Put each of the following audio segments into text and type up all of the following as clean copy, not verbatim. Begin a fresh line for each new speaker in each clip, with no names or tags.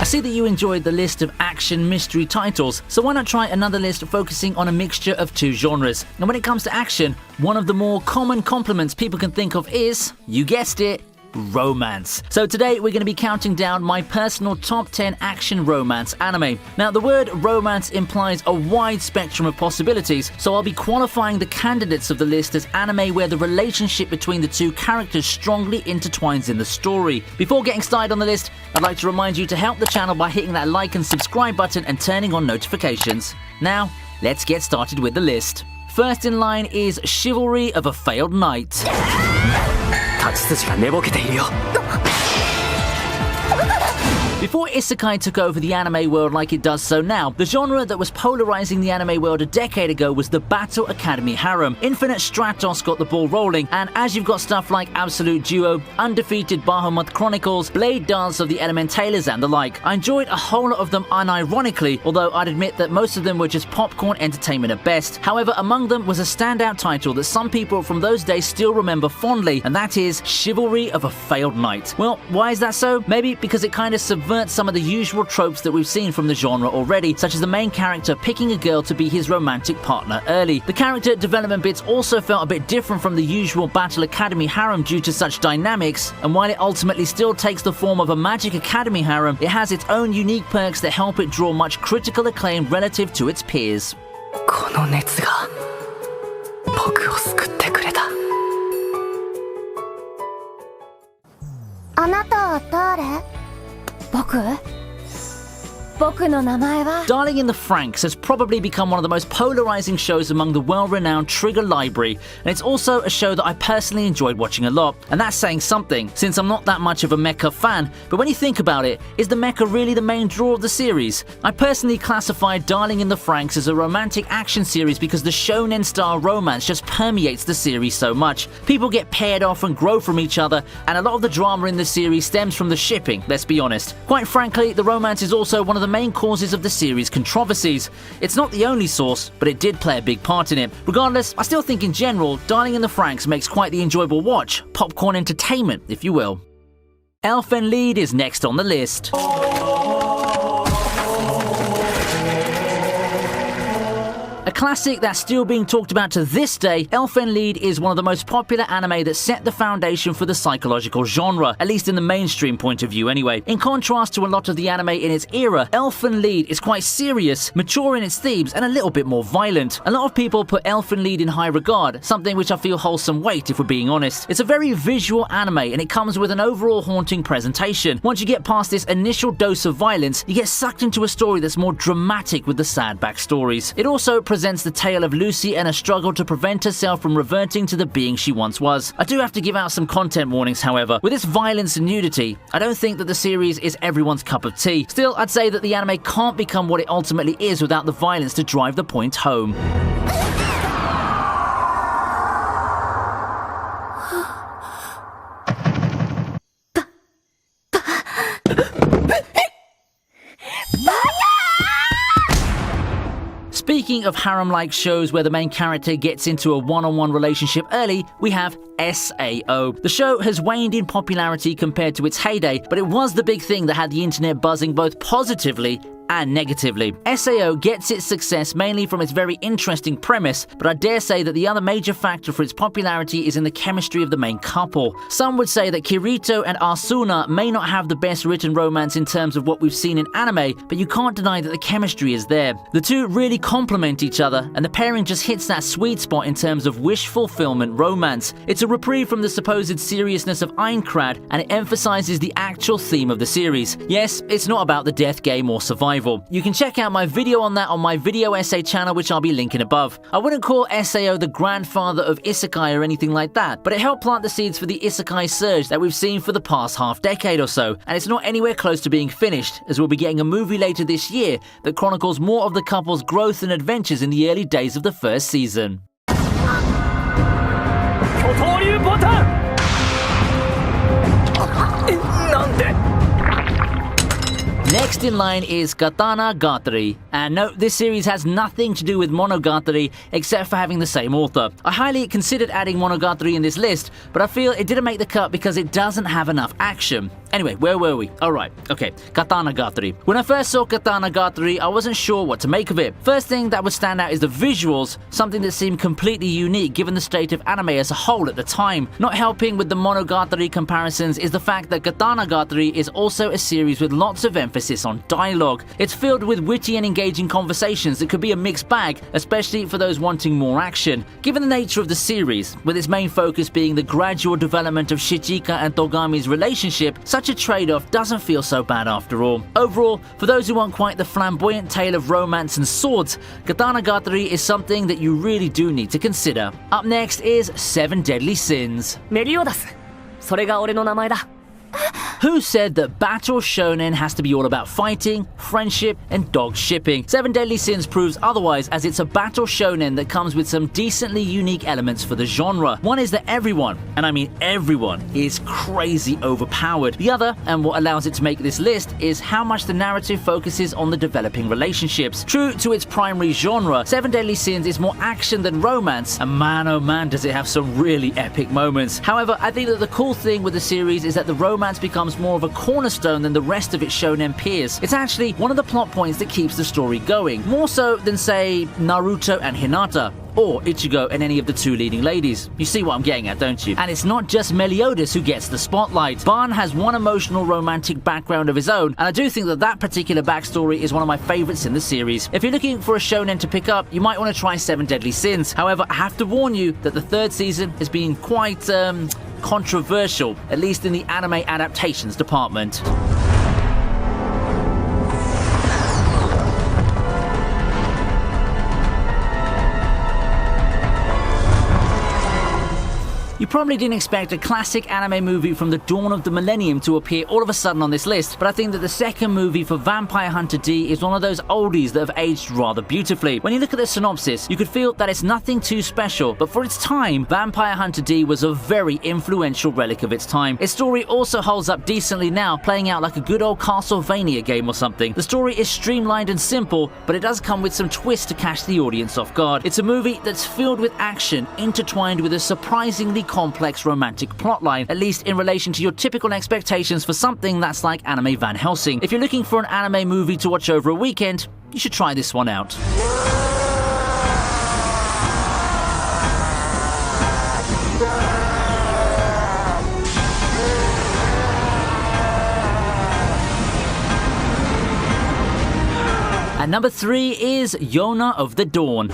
see that you enjoyed the list of action mystery titles, so why not try another list focusing on a mixture of two genres? And when it comes to action, one of the more common compliments people can think of is, you guessed it, romance. So today we're going to be counting down my personal top 10 action romance anime. Now the word romance implies a wide spectrum of possibilities, so I'll be qualifying the candidates of the list as anime where the relationship between the two characters strongly intertwines in the story. Before getting started on the list, I'd like to remind you to help the channel by hitting that like and subscribe button and turning on notifications. Now, let's get started with the list. First in line is Chivalry of a Failed Knight. Before isekai took over the anime world like it does so now, the genre that was polarizing the anime world a decade ago was the Battle Academy harem. Infinite Stratos got the ball rolling, and as you've got stuff like Absolute Duo, Undefeated Bahamut Chronicles, Blade Dance of the Elementailers and the like, I enjoyed a whole lot of them unironically, although I'd admit that most of them were just popcorn entertainment at best. However, among them was a standout title that some people from those days still remember fondly, and that is Chivalry of a Failed Knight. Well, why is that so? Maybe because it kind of subverts some of the usual tropes that we've seen from the genre already, such as the main character picking a girl to be his romantic partner early. The character development bits also felt a bit different from the usual Battle Academy harem due to such dynamics, and while it ultimately still takes the form of a Magic Academy harem, it has its own unique perks that help it draw much critical acclaim relative to its peers.
この熱が僕を救ってくれた。
あなたは誰？僕の名前は
Darling in the Franxx has probably become one of the most polarizing shows among the well-renowned Trigger library, and it's also a show that I personally enjoyed watching a lot, and that's saying something, since I'm not that much of a mecha fan. But when you think about it, is the mecha really the main draw of the series? I personally classify Darling in the Franxx as a romantic action series because the shonen-style romance just permeates the series so much. People get paired off and grow from each other, and a lot of the drama in the series stems from the shipping, let's be honest. Quite frankly, the romance is also one of the main causes of the series' controversies. It's not the only source, but it did play a big part in it. Regardless, I still think in general, Darling in the Franxx makes quite the enjoyable watch, popcorn entertainment, if you will. Elfen Lied is next on the list. A classic that's still being talked about to this day, Elfen Lied is one of the most popular anime that set the foundation for the psychological genre, at least in the mainstream point of view anyway. In contrast to a lot of the anime in its era, Elfen Lied is quite serious, mature in its themes, and a little bit more violent. A lot of people put Elfen Lied in high regard, something which I feel holds some weight if we're being honest. It's a very visual anime, and it comes with an overall haunting presentation. Once you get past this initial dose of violence, you get sucked into a story that's more dramatic with the sad backstories. It also presents the tale of Lucy and a struggle to prevent herself from reverting to the being she once was. I do have to give out some content warnings, however. With its violence and nudity, I don't think that the series is everyone's cup of tea. Still, I'd say that the anime can't become what it ultimately is without the violence to drive the point home. Speaking of harem-like shows where the main character gets into a one-on-one relationship early, we have SAO. The show has waned in popularity compared to its heyday, but it was the big thing that had the internet buzzing both positively and negatively. SAO gets its success mainly from its very interesting premise, but I dare say that the other major factor for its popularity is in the chemistry of the main couple. Some would say that Kirito and Asuna may not have the best written romance in terms of what we've seen in anime, but you can't deny that the chemistry is there. The two really complement each other, and the pairing just hits that sweet spot in terms of wish fulfillment romance. It's a reprieve from the supposed seriousness of Aincrad, and it emphasizes the actual theme of the series. Yes, it's not about the death game or survival. You can check out my video on that on my video essay channel, which I'll be linking above. I wouldn't call SAO the grandfather of isekai or anything like that, but it helped plant the seeds for the isekai surge that we've seen for the past half decade or so, and it's not anywhere close to being finished, as we'll be getting a movie later this year that chronicles more of the couple's growth and adventures in the early days of the first season. Next in line is Katanagatari, and no, this series has nothing to do with Monogatari except for having the same author. I highly considered adding Monogatari in this list, but I feel it didn't make the cut because it doesn't have enough action. Anyway, where were we? Alright, okay, Katanagatari. When I first saw Katanagatari, I wasn't sure what to make of it. First thing that would stand out is the visuals, something that seemed completely unique given the state of anime as a whole at the time. Not helping with the Monogatari comparisons is the fact that Katanagatari is also a series with lots of emphasis on dialogue. It's filled with witty and engaging conversations that could be a mixed bag, especially for those wanting more action. Given the nature of the series, with its main focus being the gradual development of Shichika and Togami's relationship, such a trade-off doesn't feel so bad after all. Overall, for those who want quite the flamboyant tale of romance and swords, Katanagatari is something that you really do need to consider. Up next is 7 Deadly Sins.
メリオダス。それが俺の名前だ。
Who said that battle shonen has to be all about fighting, friendship, and dog shipping? 7 Deadly Sins proves otherwise, as it's a battle shonen that comes with some decently unique elements for the genre. One is that everyone, and I mean everyone, is crazy overpowered. The other, and what allows it to make this list, is how much the narrative focuses on the developing relationships. True to its primary genre, 7 Deadly Sins is more action than romance, and man oh man does it have some really epic moments. However, I think that the cool thing with the series is that the romance becomes more of a cornerstone than the rest of its shonen peers. It's actually one of the plot points that keeps the story going, more so than, say, Naruto and Hinata, or Ichigo and any of the 2 leading ladies. You see what I'm getting at, don't you? And it's not just Meliodas who gets the spotlight. Ban has one emotional romantic background of his own, and I do think that that particular backstory is one of my favorites in the series. If you're looking for a shonen to pick up, you might want to try 7 Deadly Sins. However, I have to warn you that the 3rd season has been quite, controversial, at least in the anime adaptations department. You probably didn't expect a classic anime movie from the dawn of the millennium to appear all of a sudden on this list, but I think that the second movie for Vampire Hunter D is one of those oldies that have aged rather beautifully. When you look at the synopsis, you could feel that it's nothing too special, but for its time, Vampire Hunter D was a very influential relic of its time. Its story also holds up decently now, playing out like a good old Castlevania game or something. The story is streamlined and simple, but it does come with some twists to catch the audience off guard. It's a movie that's filled with action, intertwined with a surprisingly complex romantic plotline, at least in relation to your typical expectations for something that's like anime Van Helsing. If you're looking for an anime movie to watch over a weekend, you should try this one out. And number 3 is Yona of the Dawn.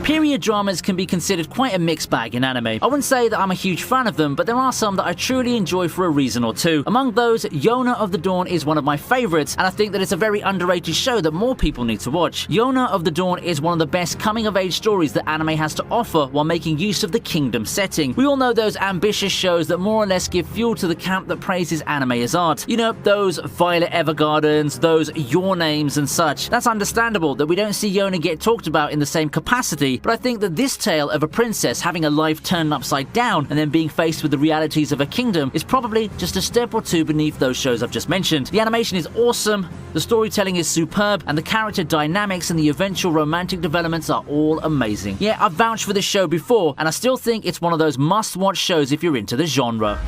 Period dramas can be considered quite a mixed bag in anime. I wouldn't say that I'm a huge fan of them, but there are some that I truly enjoy for a reason or two. Among those, Yona of the Dawn is one of my favorites, and I think that it's a very underrated show that more people need to watch. Yona of the Dawn is one of the best coming-of-age stories that anime has to offer while making use of the kingdom setting. We all know those ambitious shows that more or less give fuel to the camp that praises anime as art. You know, those Violet Evergardens, those Your Names and such. That's understandable that we don't see Yona get talked about in the same capacity, but I think that this tale of a princess having a life turned upside down and then being faced with the realities of a kingdom is probably just a step or two beneath those shows I've just mentioned. The animation is awesome, the storytelling is superb, and the character dynamics and the eventual romantic developments are all amazing. Yeah, I've vouched for this show before, and I still think it's one of those must-watch shows if you're into the genre.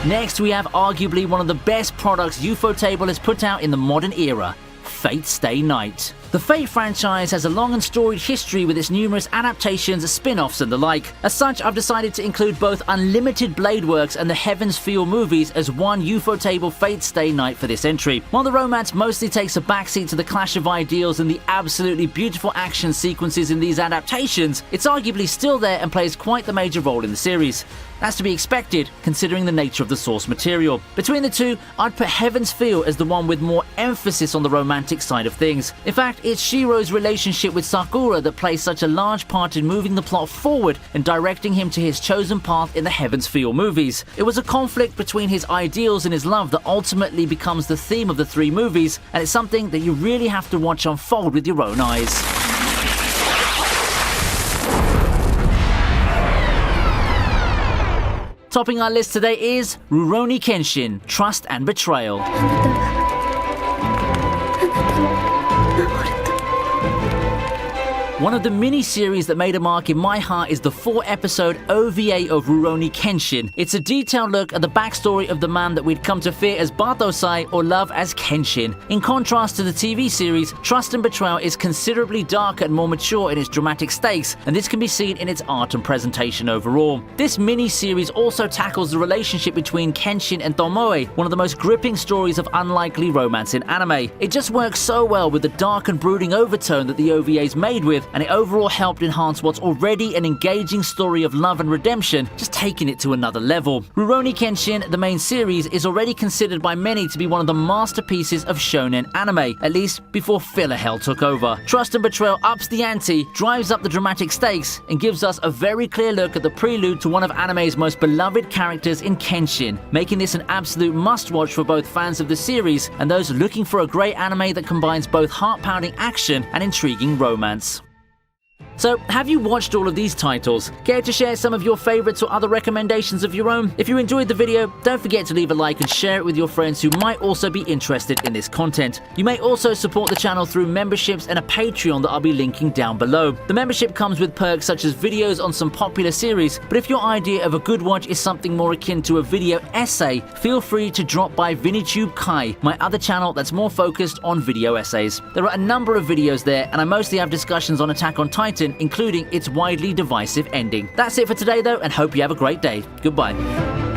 Next, we have arguably one of the best products Ufotable has put out in the modern era, Fate Stay Night. The Fate franchise has a long and storied history with its numerous adaptations, spin-offs and the like. As such, I've decided to include both Unlimited Blade Works and the Heaven's Feel movies as one Ufotable Fate Stay Night for this entry. While the romance mostly takes a backseat to the clash of ideals and the absolutely beautiful action sequences in these adaptations, it's arguably still there and plays quite the major role in the series. That's to be expected, considering the nature of the source material. Between the two, I'd put Heaven's Feel as the one with more emphasis on the romantic side of things. In fact, it's Shiro's relationship with Sakura that plays such a large part in moving the plot forward and directing him to his chosen path in the Heaven's Feel movies. It was a conflict between his ideals and his love that ultimately becomes the theme of the 3 movies, and it's something that you really have to watch unfold with your own eyes. Topping our list today is Rurouni Kenshin, Trust and Betrayal. One of the mini-series that made a mark in my heart is the 4-episode OVA of Rurouni Kenshin. It's a detailed look at the backstory of the man that we'd come to fear as Bartosai or love as Kenshin. In contrast to the TV series, Trust and Betrayal is considerably darker and more mature in its dramatic stakes, and this can be seen in its art and presentation overall. This mini-series also tackles the relationship between Kenshin and Tomoe, one of the most gripping stories of unlikely romance in anime. It just works so well with the dark and brooding overtone that the OVA is made with, and it overall helped enhance what's already an engaging story of love and redemption, just taking it to another level. Rurouni Kenshin, the main series, is already considered by many to be one of the masterpieces of shonen anime, at least before filler hell took over. Trust and Betrayal ups the ante, drives up the dramatic stakes, and gives us a very clear look at the prelude to one of anime's most beloved characters in Kenshin, making this an absolute must-watch for both fans of the series and those looking for a great anime that combines both heart-pounding action and intriguing romance. So, have you watched all of these titles? Care to share some of your favorites or other recommendations of your own? If you enjoyed the video, don't forget to leave a like and share it with your friends who might also be interested in this content. You may also support the channel through memberships and a Patreon that I'll be linking down below. The membership comes with perks such as videos on some popular series, but if your idea of a good watch is something more akin to a video essay, feel free to drop by ViniiTube Kai, my other channel that's more focused on video essays. There are a number of videos there, and I mostly have discussions on Attack on Titan, including its widely divisive ending. That's it for today though, and hope you have a great day. Goodbye.